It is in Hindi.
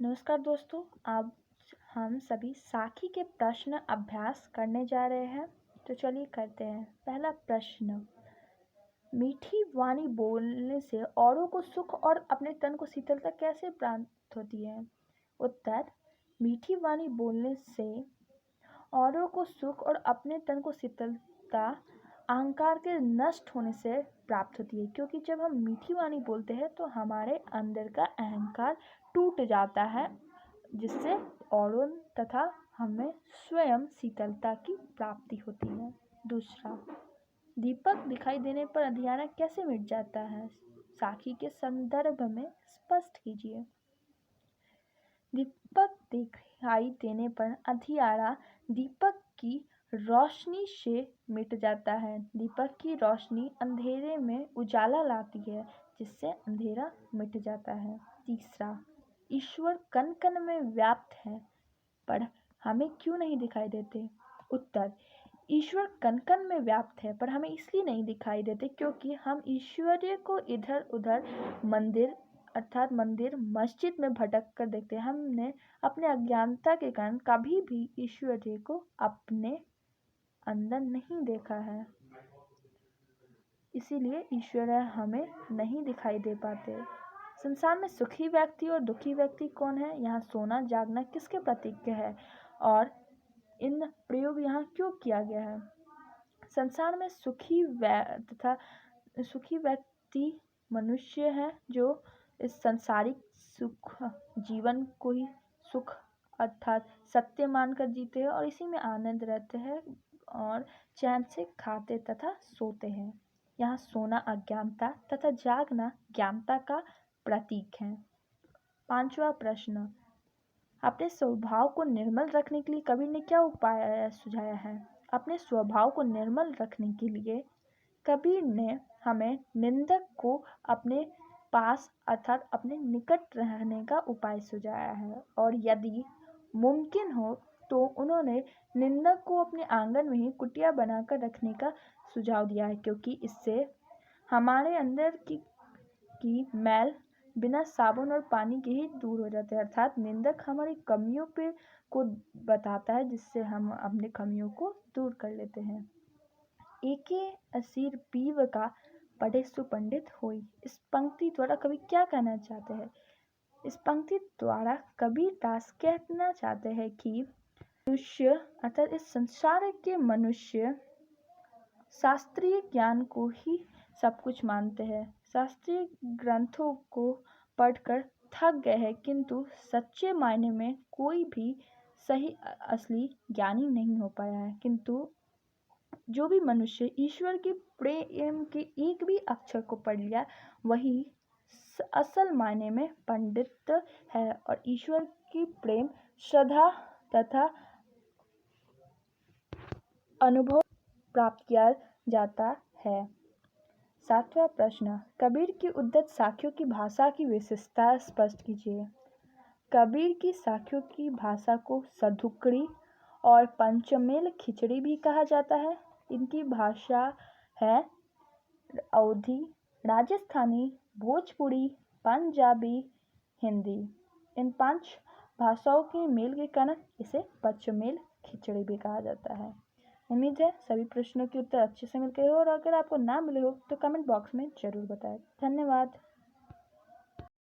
नमस्कार दोस्तों, आज हम सभी साखी के प्रश्न अभ्यास करने जा रहे हैं। तो चलिए करते हैं। पहला प्रश्न, मीठी वाणी बोलने से औरों को सुख और अपने तन को शीतलता कैसे प्राप्त होती है? उत्तर, मीठी वाणी बोलने से औरों को सुख और अपने तन को शीतलता अहंकार के नष्ट होने से प्राप्त होती है, क्योंकि जब हम मीठी वाणी बोलते हैं तो हमारे अंदर का अहंकार टूट जाता है, जिससे औरों तथा हमें स्वयं शीतलता की प्राप्ति होती है। दूसरा, दीपक दिखाई देने पर अंधियारा कैसे मिट जाता है? साखी के संदर्भ में स्पष्ट कीजिए। दीपक दिखाई देने पर अंधियारा दीपक की रोशनी से मिट जाता है। दीपक की रोशनी अंधेरे में उजाला लाती है, जिससे अंधेरा मिट जाता है। तीसरा, ईश्वर कण कण में व्याप्त है, पर हमें क्यों नहीं दिखाई देते? उत्तर, ईश्वर कण कण में व्याप्त है, पर हमें इसलिए नहीं दिखाई देते क्योंकि हम ईश्वरीय को इधर उधर मंदिर मस्जिद में भटक कर देखते हैं। हमने अपने अज्ञानता के कारण कभी भी ईश्वरीय को अपने अंदर नहीं देखा है, इसीलिए ईश्वर हमें नहीं दिखाई दे पाते। संसार में सुखी व्यक्ति और दुखी व्यक्ति कौन है? यहाँ सोना जागना किसके प्रतीक है और इन प्रयोग यहाँ क्यों किया गया है? संसार में सुखी व्यक्ति मनुष्य है जो इस सांसारिक सुख जीवन को ही सुख अर्थात सत्य मानकर जीते हैं और इसी में आनंद रहते हैं और चैन से खाते तथा सोते हैं। यहाँ सोना अज्ञानता तथा जागना ज्ञानता का प्रतीक है। पांचवा प्रश्न, अपने स्वभाव को निर्मल रखने के लिए कबीर ने क्या उपाय सुझाया है? अपने स्वभाव को निर्मल रखने के लिए कबीर ने हमें निंदक को अपने पास अर्थात अपने निकट रहने का उपाय सुझाया है, और यदि मुमकिन हो तो उन्होंने निंदक को अपने आंगन में ही कुटिया बनाकर रखने का सुझाव दिया है, क्योंकि इससे हमारे अंदर की मैल बिना साबुन और पानी के ही दूर हो जाते हैं। अर्थात निंदक हमारी कमियों को बताता है, जिससे हम अपनी कमियों को दूर कर लेते हैं। एके असीर पीव का पढ़े सुपंडित होई। इस पंक्ति द्वारा कबीर क्या कहना चाहते हैं? इस पंक्ति द्वारा कबीर दास कहना चाहते हैं कि मनुष्य अर्थात इस संसार के मनुष्य शास्त्रीय ज्ञान को ही सब कुछ मानते हैं, शास्त्रीय ग्रंथों को पढ़कर थक गए हैं, किंतु सच्चे मायने में कोई भी सही असली ज्ञानी नहीं हो पाया है। किंतु जो भी मनुष्य ईश्वर के प्रेम के एक भी अक्षर को पढ़ लिया, वही असल मायने में पंडित है और ईश्वर की प्रेम श्रद्धा तथा अनुभव प्राप्त किया जाता है। सातवां प्रश्न, कबीर की उद्धत साखियों की भाषा की विशेषता स्पष्ट कीजिए। कबीर की साखियों की भाषा को सधुकड़ी और पंचमेल खिचड़ी भी कहा जाता है। इनकी भाषा है अवधी, राजस्थानी, भोजपुरी, पंजाबी, हिंदी। इन 5 भाषाओं के मेल के कारण इसे पंचमेल खिचड़ी भी कहा जाता है। उम्मीद है सभी प्रश्नों के उत्तर अच्छे से मिल गए हो, और अगर आपको ना मिले हो तो कमेंट बॉक्स में जरूर बताएं। धन्यवाद।